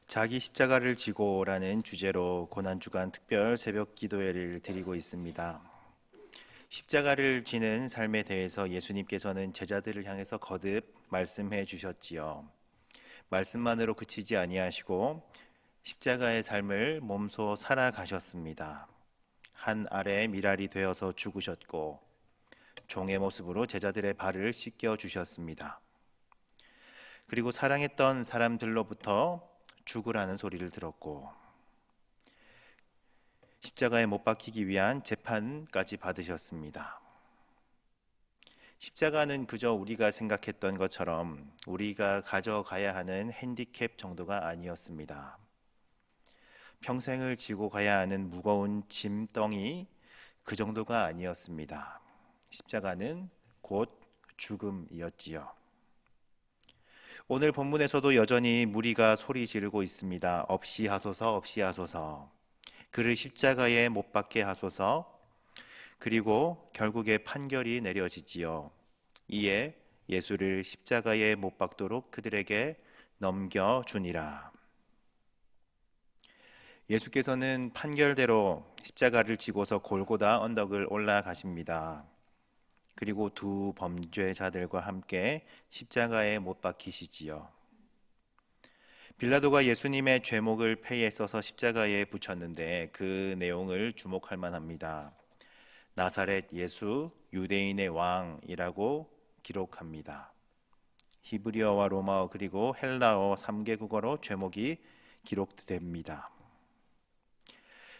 자기 십자가를 지고라는 주제로 고난주간 특별 새벽 기도회를 드리고 있습니다. 십자가를 지는 삶에 대해서 예수님께서는 제자들을 향해서 거듭 말씀해 주셨지요. 말씀만으로 그치지 아니하시고 십자가의 삶을 몸소 살아가셨습니다. 한 알의 미랄이 되어서 죽으셨고 종의 모습으로 제자들의 발을 씻겨 주셨습니다. 그리고 사랑했던 사람들로부터 죽으라는 소리를 들었고 십자가에 못 박히기 위한 재판까지 받으셨습니다. 십자가는 그저 우리가 생각했던 것처럼 우리가 가져가야 하는 핸디캡 정도가 아니었습니다. 평생을 지고 가야 하는 무거운 짐덩이 그 정도가 아니었습니다. 십자가는 곧 죽음이었지요. 오늘 본문에서도 여전히 무리가 소리 지르고 있습니다. 없이 하소서, 없이 하소서. 그를 십자가에 못 박게 하소서. 그리고 결국에 판결이 내려지지요. 이에 예수를 십자가에 못 박도록 그들에게 넘겨주니라. 예수께서는 판결대로 십자가를 지고서 골고다 언덕을 올라가십니다. 그리고 두 범죄자들과 함께 십자가에 못 박히시지요. 빌라도가 예수님의 죄목을 폐에 써서 십자가에 붙였는데 그 내용을 주목할 만합니다. 나사렛 예수 유대인의 왕이라고 기록합니다. 히브리어와 로마어 그리고 헬라어 3개 국어로 제목이 기록됩니다.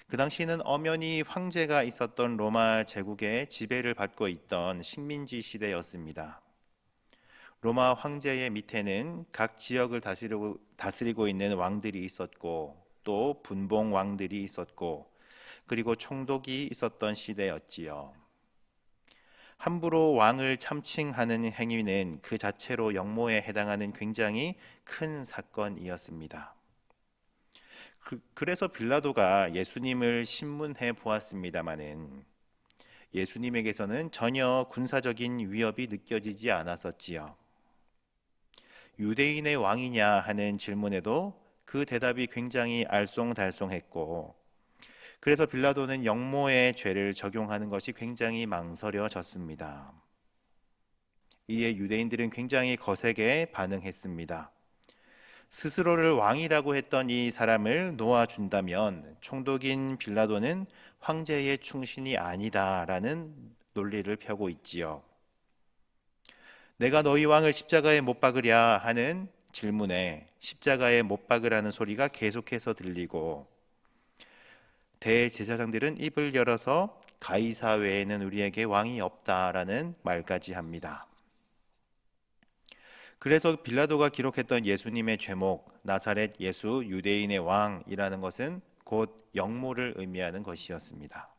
그 당시에는 엄연히 황제가 있었던 로마 제국의 지배를 받고 있던 식민지 시대였습니다. 로마 황제의 밑에는 각 지역을 다스리고 있는 왕들이 있었고 또 분봉 왕들이 있었고 그리고 총독이 있었던 시대였지요. 함부로 왕을 참칭하는 행위는 그 자체로 역모에 해당하는 굉장히 큰 사건이었습니다. 그래서 빌라도가 예수님을 신문해 보았습니다마는 예수님에게서는 전혀 군사적인 위협이 느껴지지 않았었지요. 유대인의 왕이냐 하는 질문에도 그 대답이 굉장히 알쏭달쏭했고 그래서 빌라도는 역모의 죄를 적용하는 것이 굉장히 망설여졌습니다. 이에 유대인들은 굉장히 거세게 반응했습니다. 스스로를 왕이라고 했던 이 사람을 놓아준다면 총독인 빌라도는 황제의 충신이 아니다라는 논리를 펴고 있지요. 내가 너희 왕을 십자가에 못 박으랴 하는 질문에 십자가에 못 박으라는 소리가 계속해서 들리고 대제사장들은 입을 열어서 가이사 외에는 우리에게 왕이 없다라는 말까지 합니다. 그래서 빌라도가 기록했던 예수님의 죄목 나사렛 예수 유대인의 왕이라는 것은 곧 역모를 의미하는 것이었습니다.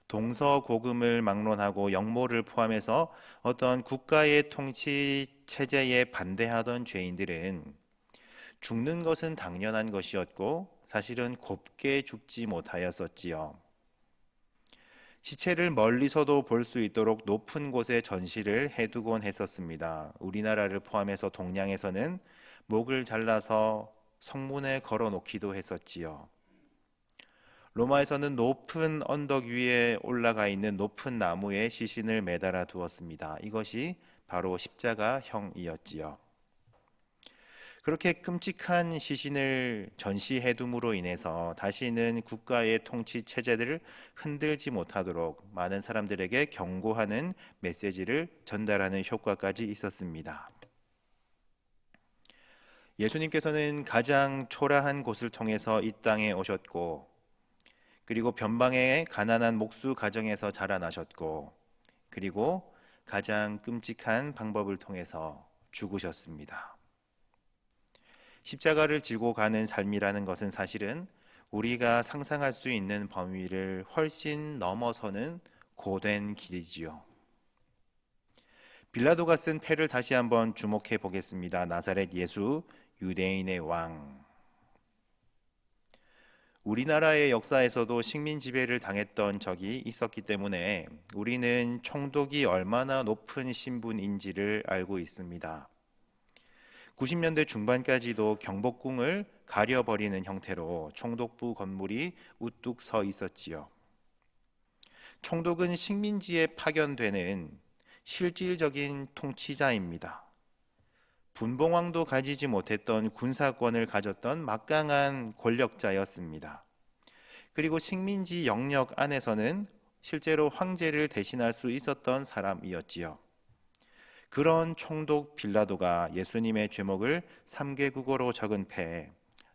동서고금을 막론하고 역모를 포함해서 어떤 국가의 통치 체제에 반대하던 죄인들은 죽는 것은 당연한 것이었고 사실은 곱게 죽지 못하였었지요. 시체를 멀리서도 볼 수 있도록 높은 곳에 전시를 해두곤 했었습니다. 우리나라를 포함해서 동양에서는 목을 잘라서 성문에 걸어 놓기도 했었지요. 로마에서는 높은 언덕 위에 올라가 있는 높은 나무에 시신을 매달아 두었습니다. 이것이 바로 십자가형이었지요. 그렇게 끔찍한 시신을 전시해둠으로 인해서 다시는 국가의 통치 체제들을 흔들지 못하도록 많은 사람들에게 경고하는 메시지를 전달하는 효과까지 있었습니다. 예수님께서는 가장 초라한 곳을 통해서 이 땅에 오셨고 그리고 변방의 가난한 목수 가정에서 자라나셨고 그리고 가장 끔찍한 방법을 통해서 죽으셨습니다. 십자가를 지고 가는 삶이라는 것은 사실은 우리가 상상할 수 있는 범위를 훨씬 넘어서는 고된 길이지요. 빌라도가 쓴 패를 다시 한번 주목해 보겠습니다. 나사렛 예수 유대인의 왕. 우리나라의 역사에서도 식민 지배를 당했던 적이 있었기 때문에 우리는 총독이 얼마나 높은 신분인지를 알고 있습니다. 90년대 중반까지도 경복궁을 가려버리는 형태로 총독부 건물이 우뚝 서 있었지요. 총독은 식민지에 파견되는 실질적인 통치자입니다. 분봉왕도 가지지 못했던 군사권을 가졌던 막강한 권력자였습니다. 그리고 식민지 영역 안에서는 실제로 황제를 대신할 수 있었던 사람이었지요. 그런 총독 빌라도가 예수님의 죄목을 3개국어로 적은 패,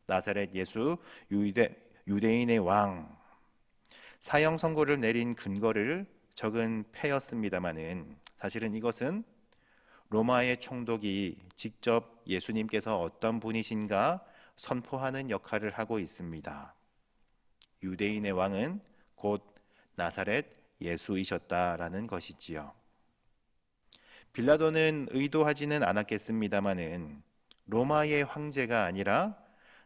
나사렛 예수 유대인의 왕, 사형 선고를 내린 근거를 적은 패였습니다마는 사실은 이것은 로마의 총독이 직접 예수님께서 어떤 분이신가 선포하는 역할을 하고 있습니다. 유대인의 왕은 곧 나사렛 예수이셨다라는 것이지요. 빌라도는 의도하지는 않았겠습니다마는 로마의 황제가 아니라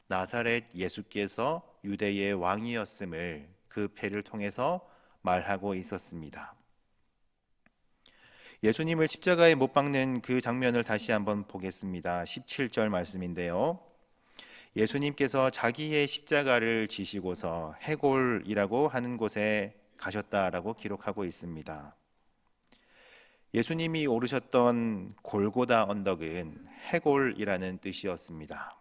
나사렛 예수께서 유대의 왕이었음을 그 패를 통해서 말하고 있었습니다. 예수님을 십자가에 못 박는 그 장면을 다시 한번 보겠습니다. 17절 말씀인데요. 예수님께서 자기의 십자가를 지시고서 해골이라고 하는 곳에 가셨다라고 기록하고 있습니다. 예수님이 오르셨던 골고다 언덕은 해골이라는 뜻이었습니다.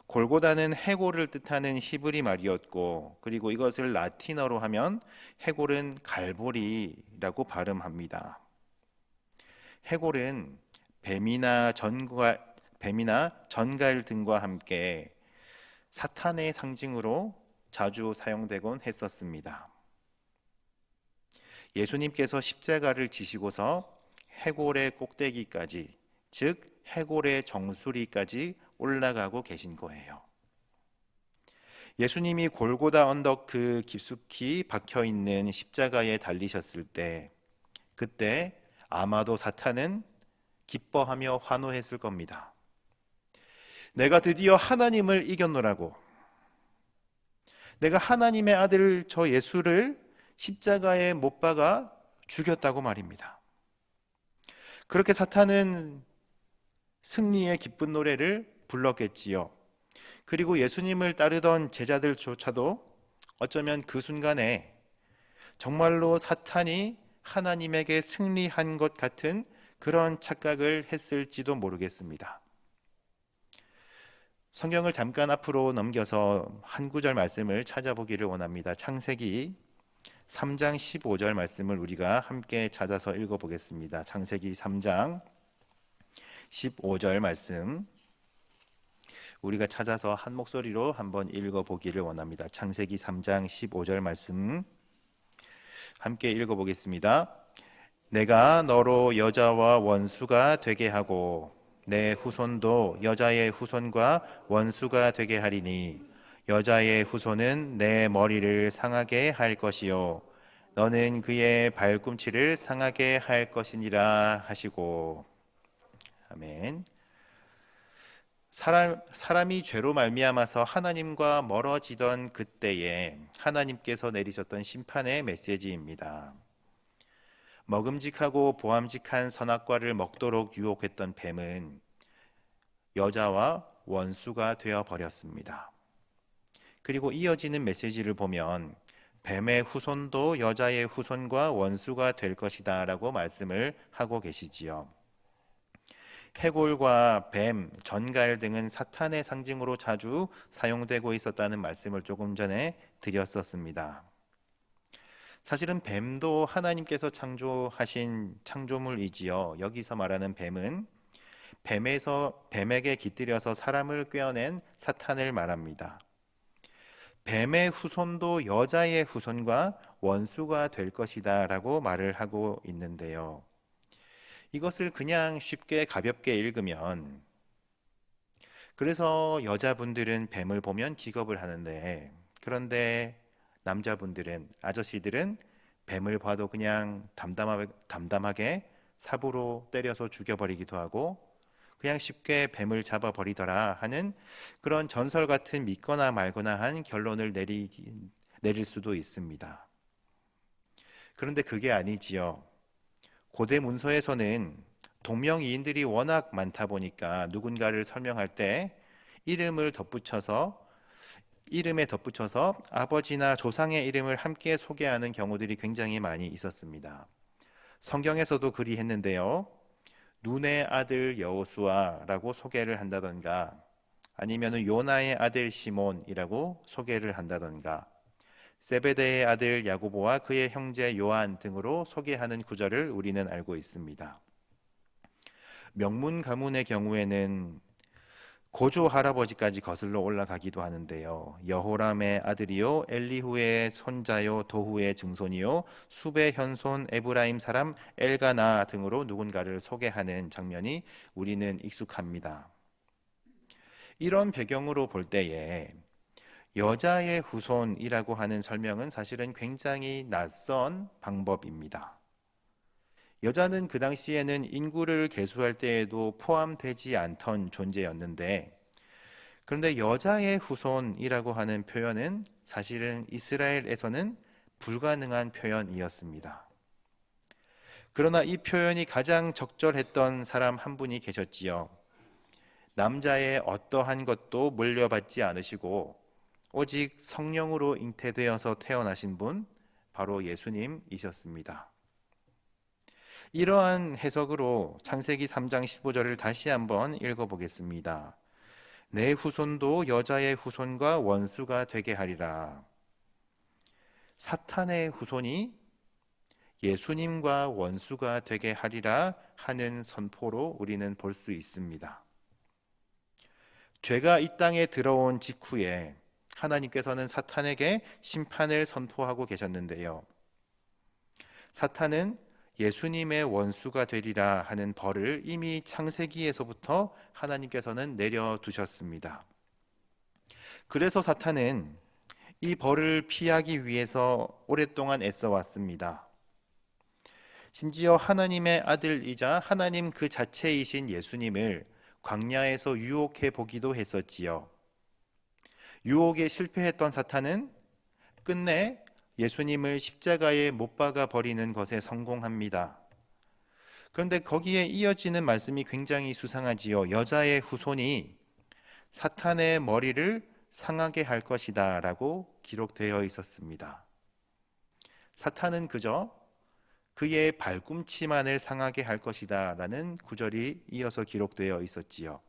골고다는 해골을 뜻하는 히브리 말이었고, 그리고 이것을 라틴어로 하면 해골은 갈보리라고 발음합니다. 해골은 뱀이나 전갈 등과 함께 사탄의 상징으로 자주 사용되곤 했었습니다. 예수님께서 십자가를 지시고서 해골의 꼭대기까지, 즉 해골의 정수리까지 올라가고 계신 거예요. 예수님이 골고다 언덕 그 깊숙이 박혀 있는 십자가에 달리셨을 때, 그때 아마도 사탄은 기뻐하며 환호했을 겁니다. 내가 드디어 하나님을 이겼노라고, 내가 하나님의 아들 저 예수를 십자가에 못 박아 죽였다고 말입니다. 그렇게 사탄은 승리의 기쁜 노래를 불렀겠지요. 그리고 예수님을 따르던 제자들조차도 어쩌면 그 순간에 정말로 사탄이 하나님에게 승리한 것 같은 그런 착각을 했을지도 모르겠습니다. 성경을 잠깐 앞으로 넘겨서 한 구절 말씀을 찾아보기를 원합니다. 창세기 3장 15절 말씀을 우리가 함께 찾아서 읽어보겠습니다. 창세기 3장 15절 말씀 우리가 찾아서 한 목소리로 한번 읽어보기를 원합니다. 창세기 3장 15절 말씀 함께 읽어보겠습니다. 내가 너로 여자와 원수가 되게 하고 내 후손도 여자의 후손과 원수가 되게 하리니 여자의 후손은 내 머리를 상하게 할 것이요 너는 그의 발꿈치를 상하게 할 것이니라 하시고. 아멘. 사람이 죄로 말미암아서 하나님과 멀어지던 그때에 하나님께서 내리셨던 심판의 메시지입니다. 먹음직하고 보암직한 선악과를 먹도록 유혹했던 뱀은 여자와 원수가 되어 버렸습니다. 그리고 이어지는 메시지를 보면 뱀의 후손도 여자의 후손과 원수가 될 것이다 라고 말씀을 하고 계시지요. 해골과 뱀, 전갈 등은 사탄의 상징으로 자주 사용되고 있었다는 말씀을 조금 전에 드렸었습니다. 사실은 뱀도 하나님께서 창조하신 창조물이지요. 여기서 말하는 뱀은 뱀에게 깃들여서 사람을 꿰어낸 사탄을 말합니다. 뱀의 후손도 여자의 후손과 원수가 될 것이다 라고 말을 하고 있는데요. 이것을 그냥 쉽게 가볍게 읽으면, 그래서 여자분들은 뱀을 보면 기겁을 하는데, 그런데 남자분들은, 아저씨들은 뱀을 봐도 그냥 담담하게 삽으로 때려서 죽여버리기도 하고 그냥 쉽게 뱀을 잡아버리더라 하는 그런 전설 같은 믿거나 말거나 한 결론을 내릴 수도 있습니다. 그런데 그게 아니지요. 고대 문서에서는 동명이인들이 워낙 많다 보니까 누군가를 설명할 때 이름을 덧붙여서 이름에 덧붙여서 아버지나 조상의 이름을 함께 소개하는 경우들이 굉장히 많이 있었습니다. 성경에서도 그리 했는데요. 눈의 아들 여호수아라고 소개를 한다던가 아니면 요나의 아들 시몬이라고 소개를 한다던가 세베대의 아들 야고보와 그의 형제 요한 등으로 소개하는 구절을 우리는 알고 있습니다. 명문 가문의 경우에는 고조 할아버지까지 거슬러 올라가기도 하는데요. 여호람의 아들이요 엘리후의 손자요 도후의 증손이요 수베 현손 에브라임 사람 엘가나 등으로 누군가를 소개하는 장면이 우리는 익숙합니다. 이런 배경으로 볼 때에 여자의 후손이라고 하는 설명은 사실은 굉장히 낯선 방법입니다. 여자는 그 당시에는 인구를 계수할 때에도 포함되지 않던 존재였는데, 그런데 여자의 후손이라고 하는 표현은 사실은 이스라엘에서는 불가능한 표현이었습니다. 그러나 이 표현이 가장 적절했던 사람 한 분이 계셨지요. 남자의 어떠한 것도 물려받지 않으시고 오직 성령으로 잉태되어서 태어나신 분, 바로 예수님이셨습니다. 이러한 해석으로 창세기 3장 15절을 다시 한번 읽어보겠습니다. 내 후손도 여자의 후손과 원수가 되게 하리라. 사탄의 후손이 예수님과 원수가 되게 하리라 하는 선포로 우리는 볼 수 있습니다. 죄가 이 땅에 들어온 직후에 하나님께서는 사탄에게 심판을 선포하고 계셨는데요. 사탄은 예수님의 원수가 되리라 하는 벌을 이미 창세기에서부터 하나님께서는 내려두셨습니다. 그래서 사탄은 이 벌을 피하기 위해서 오랫동안 애써왔습니다. 심지어 하나님의 아들이자 하나님 그 자체이신 예수님을 광야에서 유혹해 보기도 했었지요. 유혹에 실패했던 사탄은 끝내 예수님을 십자가에 못 박아 버리는 것에 성공합니다. 그런데 거기에 이어지는 말씀이 굉장히 수상하지요. 여자의 후손이 사탄의 머리를 상하게 할 것이다 라고 기록되어 있었습니다. 사탄은 그저 그의 발꿈치만을 상하게 할 것이다 라는 구절이 이어서 기록되어 있었지요.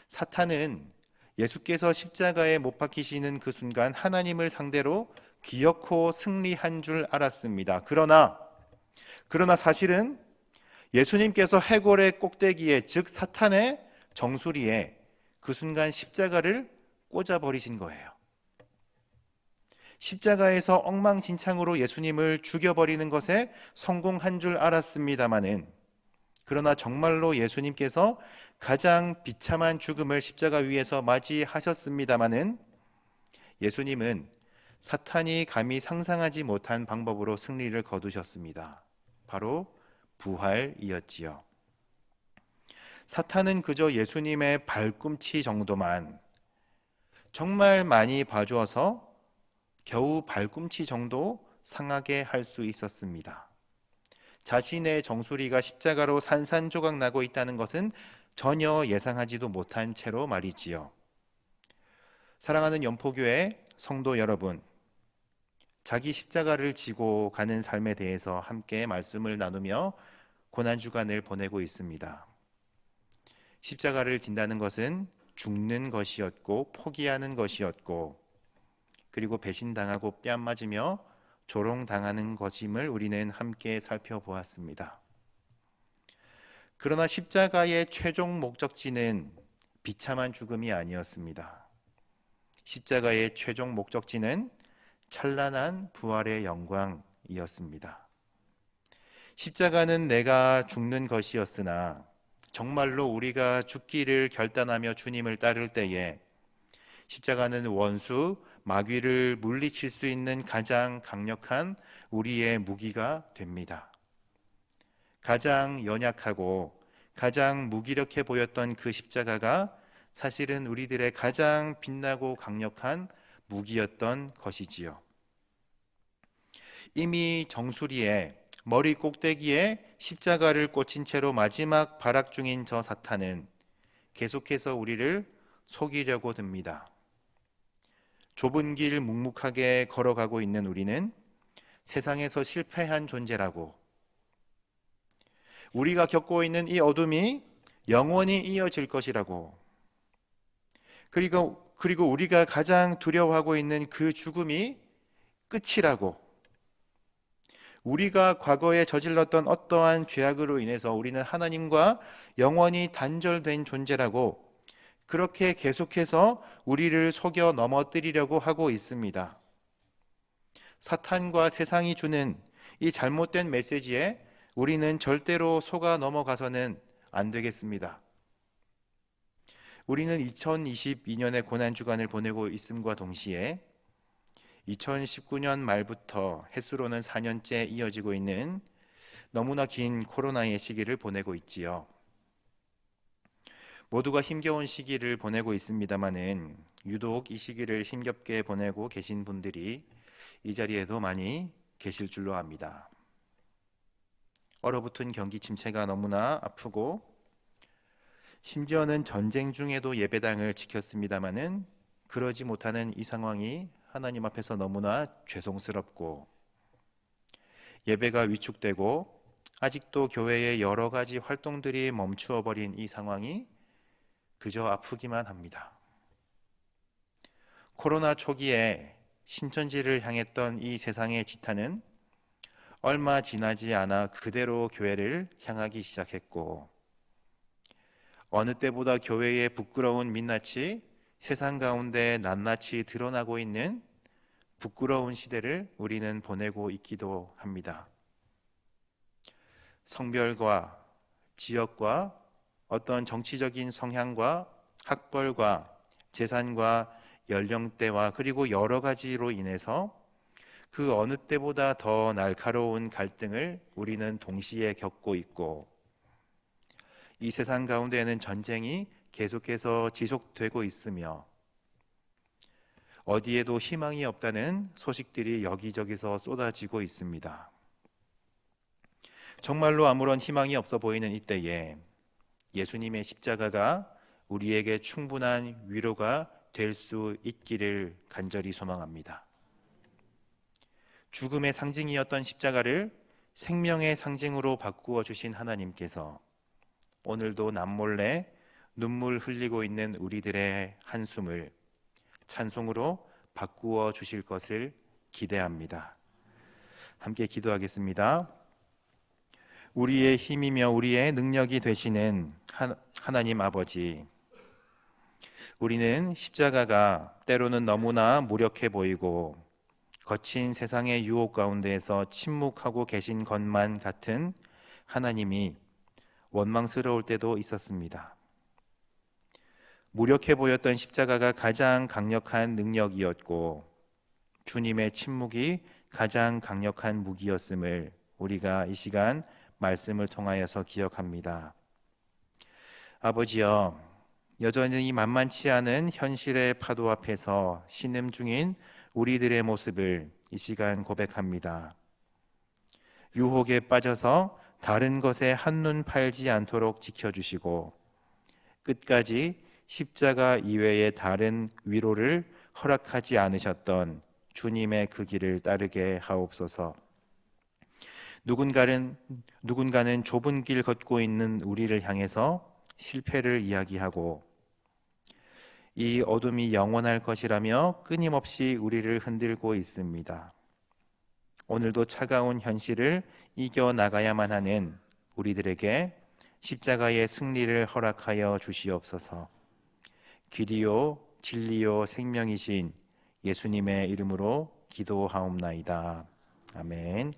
사탄은 예수께서 십자가에 못 박히시는 그 순간 하나님을 상대로 기어코 승리한 줄 알았습니다. 그러나 사실은 예수님께서 해골의 꼭대기에, 즉 사탄의 정수리에 그 순간 십자가를 꽂아버리신 거예요. 십자가에서 엉망진창으로 예수님을 죽여버리는 것에 성공한 줄 알았습니다마는, 그러나 정말로 예수님께서 가장 비참한 죽음을 십자가 위에서 맞이하셨습니다마는 예수님은 사탄이 감히 상상하지 못한 방법으로 승리를 거두셨습니다. 바로 부활이었지요. 사탄은 그저 예수님의 발꿈치 정도만, 정말 많이 봐주어서 겨우 발꿈치 정도 상하게 할 수 있었습니다. 자신의 정수리가 십자가로 산산조각 나고 있다는 것은 전혀 예상하지도 못한 채로 말이지요. 사랑하는 연포교회 성도 여러분, 자기 십자가를 지고 가는 삶에 대해서 함께 말씀을 나누며 고난주간을 보내고 있습니다. 십자가를 진다는 것은 죽는 것이었고 포기하는 것이었고, 그리고 배신당하고 뺨 맞으며 조롱당하는 것임을 우리는 함께 살펴보았습니다. 그러나 십자가의 최종 목적지는 비참한 죽음이 아니었습니다. 십자가의 최종 목적지는 찬란한 부활의 영광이었습니다. 십자가는 내가 죽는 것이었으나 정말로 우리가 죽기를 결단하며 주님을 따를 때에 십자가는 원수, 마귀를 물리칠 수 있는 가장 강력한 우리의 무기가 됩니다. 가장 연약하고 가장 무기력해 보였던 그 십자가가 사실은 우리들의 가장 빛나고 강력한 무기였던 것이지요. 이미 정수리에 머리 꼭대기에 십자가를 꽂힌 채로 마지막 발악 중인 저 사탄은 계속해서 우리를 속이려고 듭니다. 좁은 길 묵묵하게 걸어가고 있는 우리는 세상에서 실패한 존재라고, 우리가 겪고 있는 이 어둠이 영원히 이어질 것이라고, 그리고 우리가 가장 두려워하고 있는 그 죽음이 끝이라고, 우리가 과거에 저질렀던 어떠한 죄악으로 인해서 우리는 하나님과 영원히 단절된 존재라고, 그렇게 계속해서 우리를 속여 넘어뜨리려고 하고 있습니다. 사탄과 세상이 주는 이 잘못된 메시지에 우리는 절대로 속아 넘어가서는 안 되겠습니다. 우리는 2022년의 고난주간을 보내고 있음과 동시에 2019년 말부터 햇수로는 4년째 이어지고 있는 너무나 긴 코로나의 시기를 보내고 있지요. 모두가 힘겨운 시기를 보내고 있습니다마는 유독 이 시기를 힘겹게 보내고 계신 분들이 이 자리에도 많이 계실 줄로 압니다. 얼어붙은 경기 침체가 너무나 아프고, 심지어는 전쟁 중에도 예배당을 지켰습니다마는 그러지 못하는 이 상황이 하나님 앞에서 너무나 죄송스럽고, 예배가 위축되고 아직도 교회의 여러 가지 활동들이 멈추어 버린 이 상황이 그저 아프기만 합니다. 코로나 초기에 신천지를 향했던 이 세상의 지탄은 얼마 지나지 않아 그대로 교회를 향하기 시작했고, 어느 때보다 교회의 부끄러운 민낯이 세상 가운데 낱낱이 드러나고 있는 부끄러운 시대를 우리는 보내고 있기도 합니다. 성별과 지역과 어떤 정치적인 성향과 학벌과 재산과 연령대와 그리고 여러 가지로 인해서 그 어느 때보다 더 날카로운 갈등을 우리는 동시에 겪고 있고, 이 세상 가운데에는 전쟁이 계속해서 지속되고 있으며 어디에도 희망이 없다는 소식들이 여기저기서 쏟아지고 있습니다. 정말로 아무런 희망이 없어 보이는 이때에 예수님의 십자가가 우리에게 충분한 위로가 될 수 있기를 간절히 소망합니다. 죽음의 상징이었던 십자가를 생명의 상징으로 바꾸어 주신 하나님께서 오늘도 남몰래 눈물 흘리고 있는 우리들의 한숨을 찬송으로 바꾸어 주실 것을 기대합니다. 함께 기도하겠습니다. 우리의 힘이며 우리의 능력이 되시는 하나님 아버지, 우리는 십자가가 때로는 너무나 무력해 보이고 거친 세상의 유혹 가운데에서 침묵하고 계신 것만 같은 하나님이 원망스러울 때도 있었습니다. 무력해 보였던 십자가가 가장 강력한 능력이었고 주님의 침묵이 가장 강력한 무기였음을 우리가 이 시간 말씀을 통하여서 기억합니다. 아버지여, 여전히 만만치 않은 현실의 파도 앞에서 신음 중인 우리들의 모습을 이 시간 고백합니다. 유혹에 빠져서 다른 것에 한눈 팔지 않도록 지켜주시고 끝까지 십자가 이외의 다른 위로를 허락하지 않으셨던 주님의 그 길을 따르게 하옵소서. 누군가는 좁은 길 걷고 있는 우리를 향해서 실패를 이야기하고 이 어둠이 영원할 것이라며 끊임없이 우리를 흔들고 있습니다. 오늘도 차가운 현실을 이겨나가야만 하는 우리들에게 십자가의 승리를 허락하여 주시옵소서. 길이요 진리요 생명이신 예수님의 이름으로 기도하옵나이다. 아멘.